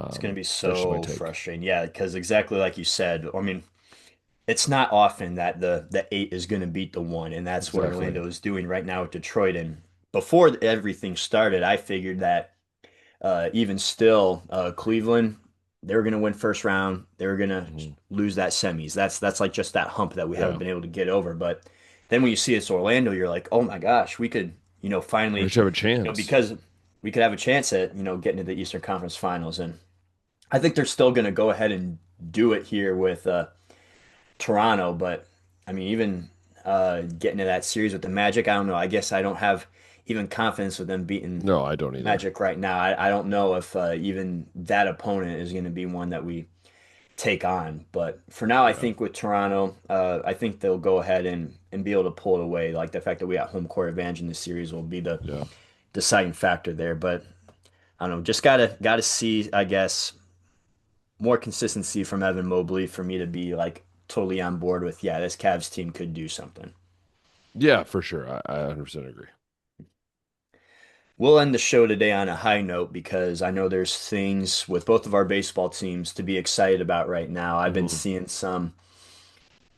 It's going to be That's just my so take. frustrating. Yeah, because exactly like you said, I mean, it's not often that the eight is going to beat the one, and that's what Exactly. Orlando is doing right now with Detroit. And before everything started, I figured that even still, Cleveland, they were going to win first round. They were going to Mhm. lose that semis. That's like just that hump that we haven't Yeah, been able to get over. But then when you see it's Orlando, you're like, oh my gosh, we could, we finally, should have a chance. because we could have a chance at, getting to the Eastern Conference Finals. And I think they're still going to go ahead and do it here with Toronto. But I mean, even getting to that series with the Magic, I don't know. I guess I don't have even confidence with them beating No, I don't either. Magic right now. I don't know if even that opponent is going to be one that we take on. But for now, I Yeah, think with Toronto, I think they'll go ahead and be able to pull it away. Like the fact that we got home court advantage in this series will be the yeah, deciding factor there. But I don't know, just gotta see, I guess, more consistency from Evan Mobley for me to be like totally on board with, yeah, this Cavs team could do something. yeah, for sure. I 100% agree. We'll end the show today on a high note because I know there's things with both of our baseball teams to be excited about right now. I've been Hmm. seeing some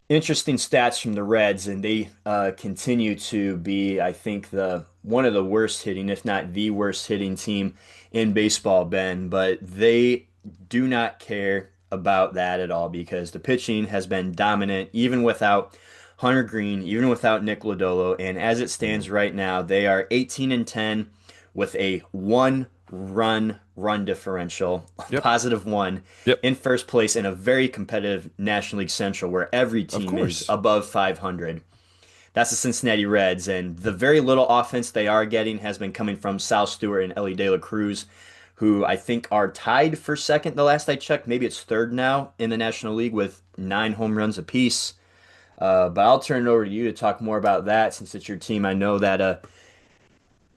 interesting stats from the Reds, and they continue to be, I think, the one of the worst hitting, if not the worst hitting team in baseball, Ben. But they do not care about that at all because the pitching has been dominant, even without Hunter Green, even without Nick Lodolo. And as it Hmm. stands right now, they are 18 and 10 with a run differential, Yep, positive one yep, in first place in a very competitive National League Central where every of team is course. above 500. That's the Cincinnati Reds, and the very little offense they are getting has been coming from Sal Stewart and Ellie De La Cruz, who I think are tied for second the last I checked. Maybe it's third now in the National League with 9 home runs apiece. But I'll turn it over to you to talk more about that since it's your team. I know that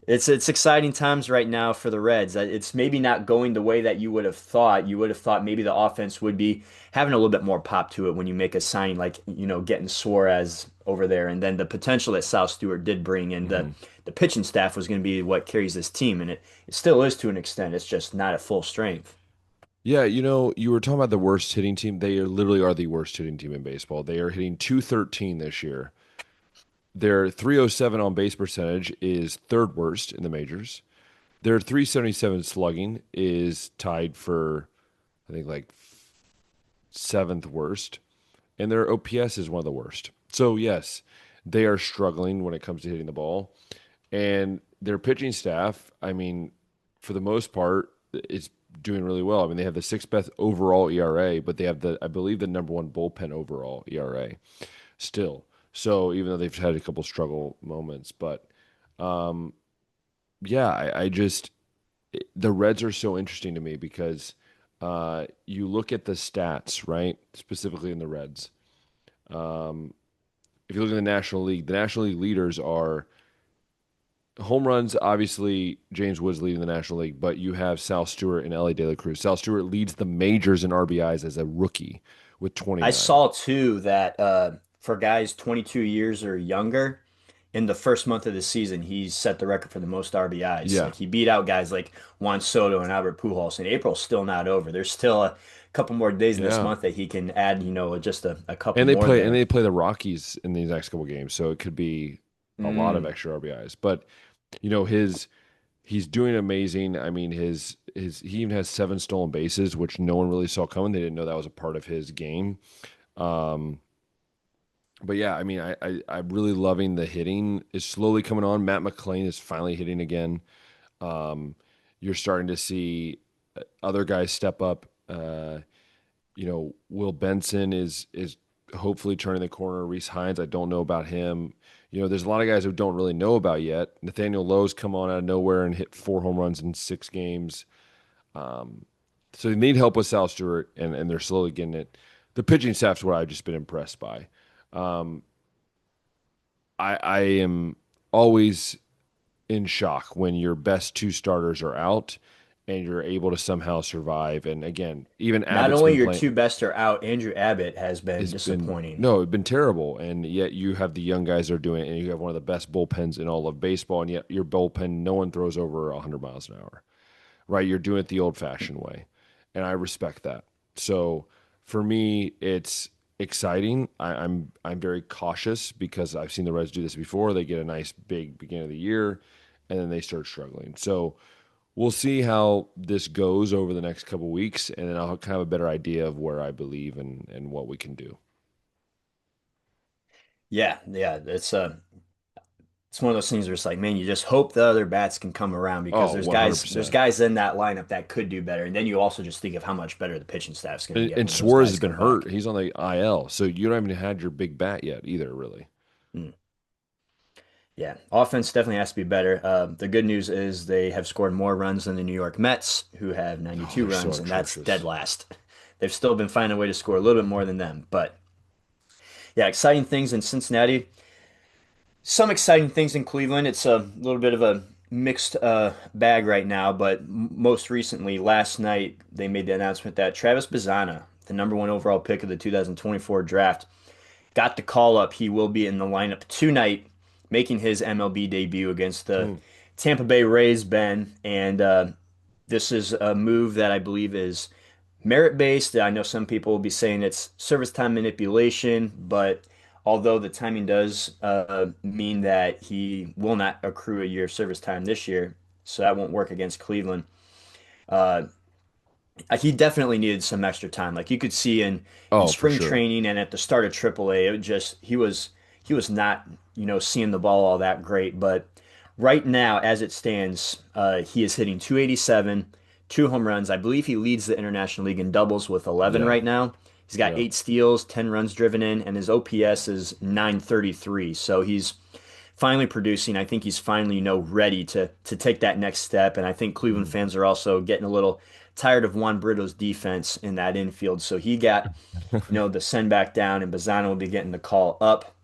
it's exciting times right now for the Reds. It's maybe not going the way that you would have thought. You would have thought maybe the offense would be having a little bit more pop to it when you make a signing like, getting Suarez over there, and then the potential that Sal Stewart did bring in Hmm. the pitching staff was going to be what carries this team, and it still is to an extent. It's just not at full strength. Yeah, you were talking about the worst hitting team. Literally are the worst hitting team in baseball. They are hitting 213 this year. Their 307 on base percentage is third worst in the majors. Their 377 slugging is tied for, I think, like seventh worst, and their OPS is one of the worst. So yes, they are struggling when it comes to hitting the ball, and their pitching staff. I mean, for the most part, it's doing really well. I mean, they have the sixth best overall ERA, but they have I believe, the number one bullpen overall ERA still. So even though they've had a couple struggle moments, but um, yeah, I just the Reds are so interesting to me because you look at the stats, right? Specifically in the Reds. Um, if you look at the National League leaders are home runs. Obviously, James Woods leading the National League, but you have Sal Stewart and Ellie De La Cruz. Sal Stewart leads the majors in RBIs as a rookie with I 29. saw too that for guys 22 years or younger, in the first month of the season, he's set the record for the most RBIs. Yeah, Like he beat out guys like Juan Soto and Albert Pujols. And April's still not over. There's still a couple more days in this yeah. month that he can add, just a couple And they more play and there. they play the Rockies in these next couple games, so it could be a lot of Mm. extra RBIs. But his he's doing amazing. I mean, his he even has 7 stolen bases, which no one really saw coming. They didn't know that was a part of his game. Um, but yeah, I mean, I'm really loving the hitting is slowly coming on. Matt McClain is finally hitting again. Um, you're starting to see other guys step up. Will Benson is hopefully turning the corner. Reese Hines, I don't know about him. There's a lot of guys who don't really know about yet. Nathaniel Lowe's come on out of nowhere and hit 4 home runs in 6 games. Um, so they need help with Sal Stewart, and they're slowly getting it. The pitching staff's what I've just been impressed by. Um, I am always in shock when your best 2 starters are out and you're able to somehow survive. And again, even Not Abbott's only been your playing two best are out, Andrew Abbott has been has been disappointing. no, it's been terrible. And yet you have the young guys that are doing it, and you have one of the best bullpens in all of baseball, and yet your bullpen, no one throws over 100 miles an hour. Right? You're doing it the old-fashioned way, and I respect that. So for me, it's exciting. I'm very cautious because I've seen the Reds do this before. They get a nice big beginning of the year, and then they start struggling. So we'll see how this goes over the next couple weeks, and then I'll kind of have a better idea of where I believe and what we can do. Yeah, yeah, it's one of those things where it's like, man, you just hope the other bats can come around because Oh, there's 100%. guys in that lineup that could do better. And then you also just think of how much better the pitching staff's going to get And when those Suarez has guys been come back. hurt. He's on the IL, so you don't even had your big bat yet either, really. Mm. Yeah, offense definitely has to be better. The good news is they have scored more runs than the New York Mets, who have Oh, 92 they're so runs, and that's dead atrocious. last. They've still been finding a way to score a little bit more than them. But yeah, exciting things in Cincinnati. Some exciting things in Cleveland. It's a little bit of a mixed bag right now, but most recently, last night, they made the announcement that Travis Bazzana, the number one overall pick of the 2024 draft, got the call up. He will be in the lineup tonight, making his MLB debut against the Hmm. Tampa Bay Rays, Ben. And this is a move that I believe is merit-based. I know some people will be saying it's service time manipulation, but although the timing does mean that he will not accrue a year of service time this year, so that won't work against Cleveland. Uh, he definitely needed some extra time. Like you could see in Oh, for spring sure. training and at the start of AAA, it just he was not seeing the ball all that great. But right now, as it stands, he is hitting 287, 2 home runs. I believe he leads the International League in doubles with 11 Yeah, right now. He's got yeah. 8 steals, 10 runs driven in, and his OPS is 933. So he's finally producing. I think he's finally, ready to take that next step. And I think Cleveland Mm. fans are also getting a little tired of Juan Brito's defense in that infield. So he got, the send back down, and Bazzano will be getting the call up,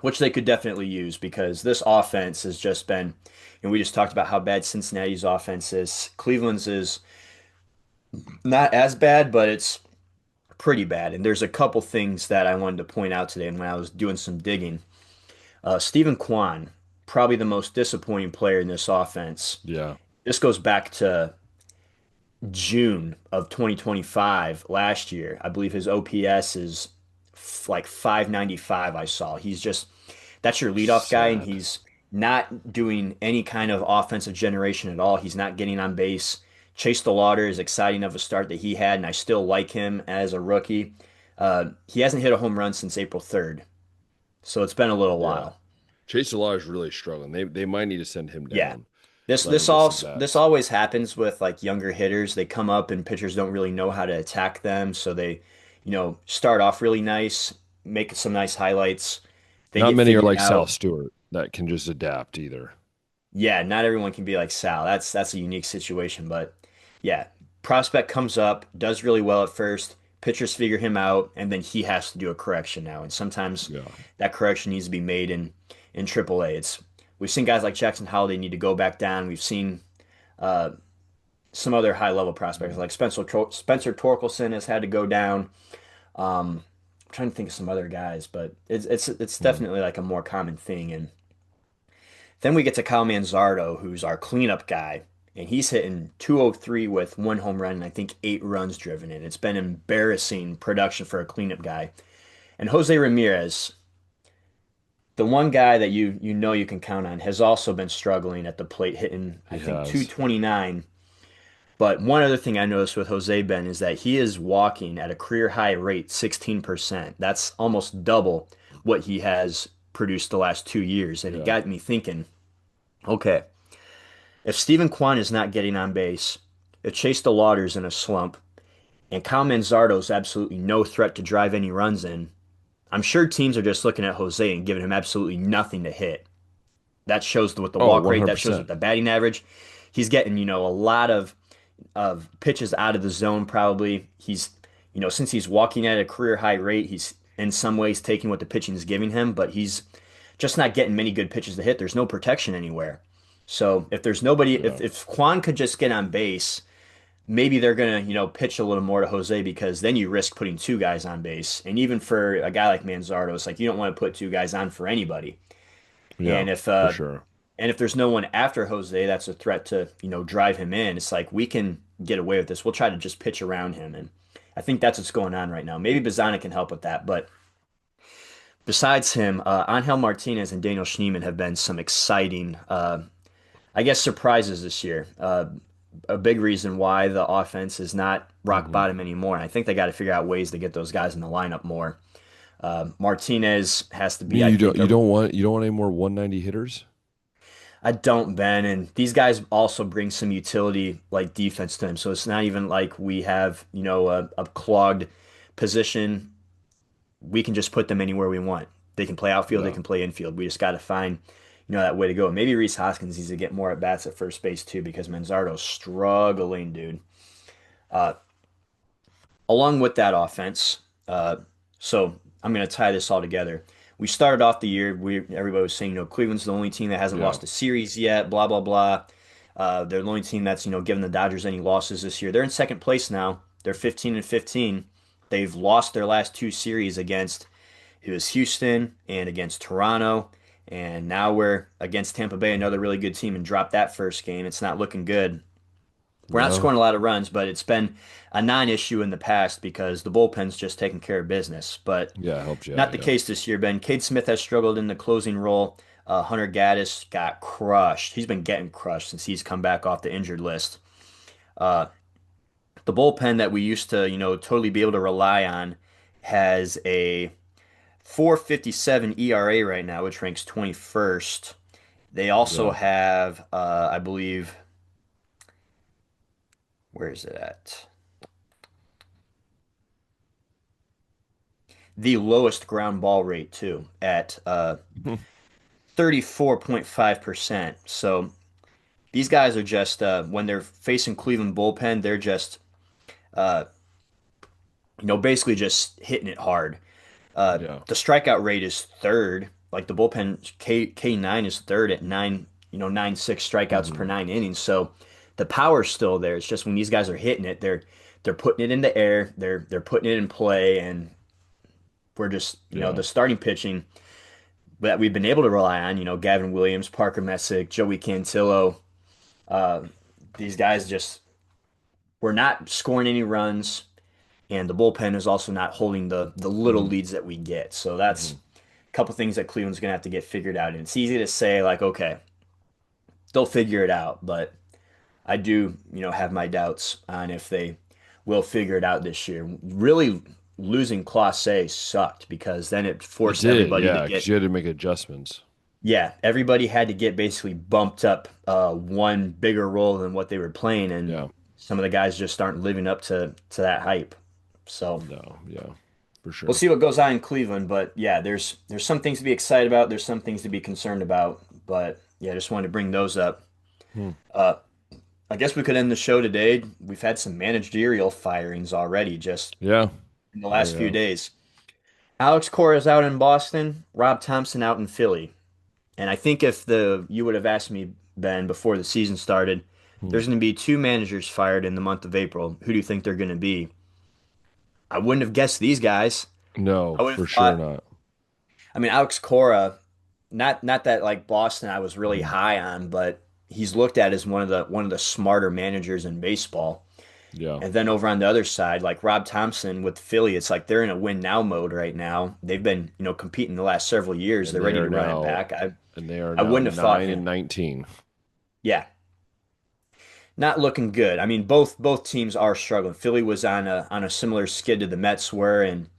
which they could definitely use because this offense has just been, and we just talked about how bad Cincinnati's offense is. Cleveland's is not as bad, but it's pretty bad. And there's a couple things that I wanted to point out today when I was doing some digging. Stephen Kwan, probably the most disappointing player in this offense. Yeah, This goes back to June of 2025 last year. I believe his OPS is like 595 I saw. That's your leadoff guy, and sad. he's not doing any kind of offensive generation at all. He's not getting on base. Chase DeLauder is exciting of a start that he had, and I still like him as a rookie. He hasn't hit a home run since April 3rd, so it's been a little Yeah. while. Chase Delar is really struggling. They might need to send him Yeah, down. This let him this get all some this bats. always happens with like younger hitters. They come up and pitchers don't really know how to attack them, so they, start off really nice, make some nice highlights. They Not get many are figured like Sal out. Stewart that can just adapt either. Yeah, not everyone can be like Sal. That's a unique situation, but yeah, prospect comes up, does really well at first. Pitchers figure him out, and then he has to do a correction now. And sometimes Yeah. that correction needs to be made in AAA. We've seen guys like Jackson Holiday need to go back down. We've seen uh, some other high level prospects Mhm. like Spencer Torkelson has had to go down. I'm trying to think of some other guys, but it's Mhm. definitely like a more common thing. And then we get to Kyle Manzardo, who's our cleanup guy, and he's hitting 203 with one home run and I think 8 runs driven in. It's been embarrassing production for a cleanup guy. And Jose Ramirez, the one guy that you can count on, has also been struggling at the plate, hitting I He think has. 229. But one other thing I noticed with Jose Ben is that he is walking at a career high rate, 16%. That's almost double what he has produced the last 2 years. And it Yeah. got me thinking, okay, if Steven Kwan is not getting on base, if Chase DeLauter's in a slump, and Kyle Manzardo's absolutely no threat to drive any runs in, I'm sure teams are just looking at Jose and giving him absolutely nothing to hit. That shows with the Oh, walk rate, that shows with 100%. the batting average. He's getting, a lot of pitches out of the zone probably. Since he's walking at a career high rate, he's in some ways taking what the pitching is giving him, but he's just not getting many good pitches to hit. There's no protection anywhere. So if there's nobody, if, Yeah. if Quan could just get on base, maybe they're gonna, pitch a little more to Jose because then you risk putting two guys on base. And even for a guy like Manzardo, it's like you don't want to put two guys on for anybody. Yeah, And if for uh sure. and if there's no one after Jose that's a threat to, drive him in, it's like we can get away with this. We'll try to just pitch around him. And I think that's what's going on right now. Maybe Bazzana can help with that. But besides him, Angel Martinez and Daniel Schneemann have been some exciting, I guess, surprises this year. A big reason why the offense is not rock Hmm. bottom anymore. And I think they got to figure out ways to get those guys in the lineup more. Martinez has to You be, mean I think, you don't want any more 190 hitters? I don't, Ben. And these guys also bring some utility like defense to them. So it's not even like we have, a clogged position. We can just put them anywhere we want. They can play outfield, they Yeah. can play infield. We just got to find, that way to go. Maybe Reese Hoskins needs to get more at bats at first base too, because Manzardo's struggling, dude. Uh, Along with that offense, so I'm going to tie this all together. We started off the year, everybody was saying, Cleveland's the only team that hasn't Yeah. lost a series yet, blah, blah, blah. They're the only team that's, given the Dodgers any losses this year. They're in second place now. They're 15 and 15. They've lost their last two series against it was Houston and against Toronto. And now we're against Tampa Bay, another really good team, and dropped that first game. It's not looking good. We're not No. scoring a lot of runs, but it's been a non-issue in the past because the bullpen's just taking care of business. But Yeah, it helps you not out. the Yeah. case this year, Ben. Cade Smith has struggled in the closing role. Hunter Gaddis got crushed. He's been getting crushed since he's come back off the injured list. Uh, the bullpen that we used to, totally be able to rely on has a 4.57 ERA right now, which ranks 21st. They also Yeah. have, I believe, where is it at? The lowest ground ball rate too at 34.5%. So these guys are just when they're facing Cleveland bullpen, they're just uh, basically just hitting it hard. Yeah. The strikeout rate is third. Like the bullpen K9 is third at 9.6 strikeouts per Hmm. 9 innings. So the power's still there. It's just when these guys are hitting it, they're putting it in the air, they're putting it in play, and we're just, Yeah. the starting pitching that we've been able to rely on, Gavin Williams, Parker Messick, Joey Cantillo, uh, these guys just we're not scoring any runs, and the bullpen is also not holding the little Hmm. leads that we get. So that's Hmm. a couple things that Cleveland's gonna have to get figured out. And it's easy to say like, okay, they'll figure it out, but I do, have my doubts on if they will figure it out this year. Really losing Clase sucked because then it It forced did. everybody to Yeah, because get you had to make adjustments. Yeah, everybody had to get basically bumped up one bigger role than what they were playing, and Yeah. some of the guys just aren't living up to that hype. So No. Yeah. For we'll sure. see what goes on in Cleveland, but yeah, there's some things to be excited about. There's some things to be concerned about, but yeah, just wanted to bring those up. Hmm. Uh, I guess we could end the show today. We've had some managerial firings already just Yeah. in the Yeah. last few Yeah. days. Alex Cora is out in Boston, Rob Thompson out in Philly. And I think if the you would have asked me, Ben, before the season started, Hmm. there's going to be two managers fired in the month of April. Who do you think they're going to be? I wouldn't have guessed these guys. No, I would have for sure thought, not. I mean, Alex Cora, not that like Boston I was really Hmm. high on, but he's looked at as one of the smarter managers in baseball. Yeah. And then over on the other side, like Rob Thompson with Philly, it's like they're in a win now mode right now. They've been, competing the last several years. And They're they ready are to run it now back. I and they are I now wouldn't have thought 9 him. and 19. Yeah, not looking good. I mean, both teams are struggling. Philly was on a similar skid to the Mets were, and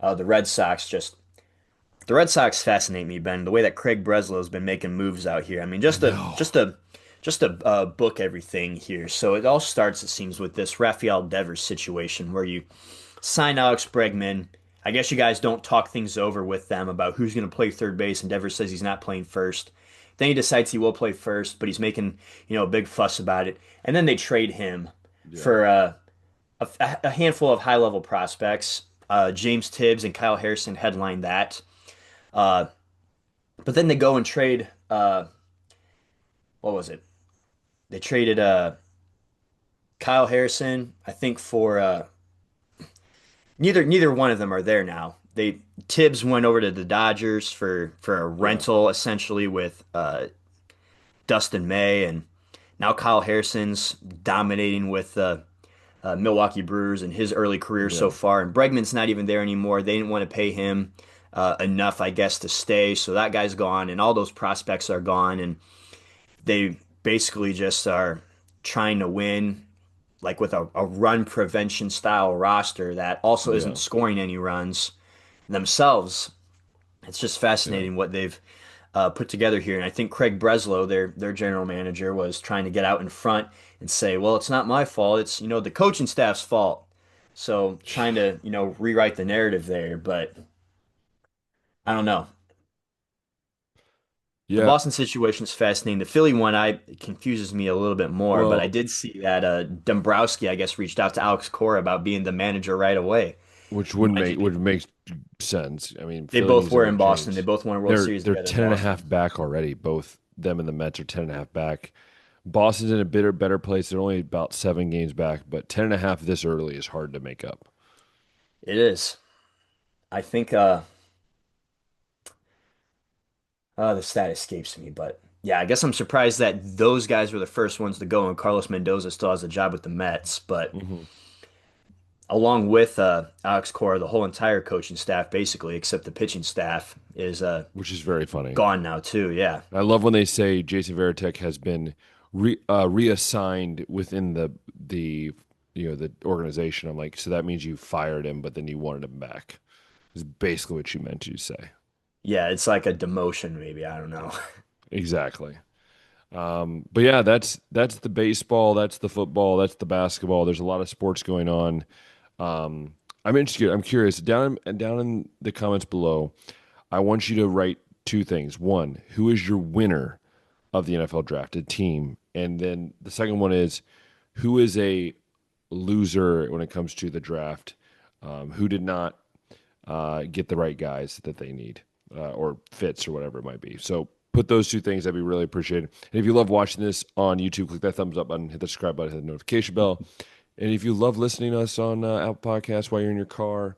the Red Sox just the Red Sox fascinate me, Ben. The way that Craig Breslow's been making moves out here. I mean, I just to know. just to just to book everything here. So it all starts, it seems, with this Rafael Devers situation where you sign Alex Bregman. I guess you guys don't talk things over with them about who's going to play third base, and Devers says he's not playing first. Then he decides he will play first, but he's making, a big fuss about it. And then they trade him Yeah. for a handful of high-level prospects. James Tibbs and Kyle Harrison headline that. Uh, but then they go and trade. What was it? They traded Kyle Harrison, I think, for neither one of them are there now. They Tibbs went over to the Dodgers for a Yeah. rental essentially with Dustin May, and now Kyle Harrison's dominating with Milwaukee Brewers in his early career Yeah. so far. And Bregman's not even there anymore. They didn't want to pay him enough, I guess, to stay. So that guy's gone, and all those prospects are gone, and they basically just are trying to win like with a run prevention style roster that also Yeah. isn't scoring any runs themselves. It's just Yeah. fascinating what they've put together here. And I think Craig Breslow, their general manager, was trying to get out in front and say, "Well, it's not my fault. It's the coaching staff's fault." So trying to rewrite the narrative there, but I don't know. The Yeah. Boston situation is fascinating. The Philly one, it confuses me a little bit more. But I Well, did see that Dombrowski, I guess, reached out to Alex Cora about being the manager right away. which Mind you, would make sense. I mean, they Philly both needs to were in make Boston. They change. both won a World Series They're together in 10 and a half Boston. back already. Both them and the Mets are 10 and a half back. Boston's in a better place. They're only about 7 games back, but 10 and a half this early is hard to make up. It is. I think the stat escapes me, but yeah, I guess I'm surprised that those guys were the first ones to go, and Carlos Mendoza still has a job with the Mets. But Hmm. along with Alex Cora, the whole entire coaching staff, basically, except the pitching staff, is Which is very funny. gone now too. Yeah, I love when they say Jason Varitek has been reassigned within the organization. I'm like, so that means you fired him, but then you wanted him back. Is basically what you meant to say. yeah, it's like a demotion, maybe. I don't know. Exactly. But yeah, that's the baseball, that's the football, that's the basketball. There's a lot of sports going on. I'm interested. I'm curious. Down in the comments below, I want you to write two things. One, who is your winner of the NFL draft, a team, and then the second one is who is a loser when it comes to the draft, who did not get the right guys that they need or fits or whatever it might be. So put those two things. That'd be really appreciated. And if you love watching this on YouTube, click that thumbs up button, hit the subscribe button, hit the notification bell. And if you love listening to us on Apple Podcasts while you're in your car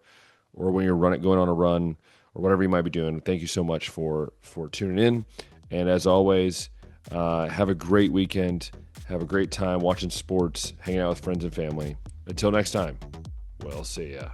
or when you're going on a run or whatever you might be doing, thank you so much for tuning in. And as always, have a great weekend. Have a great time watching sports, hanging out with friends and family. Until next time, we'll see ya.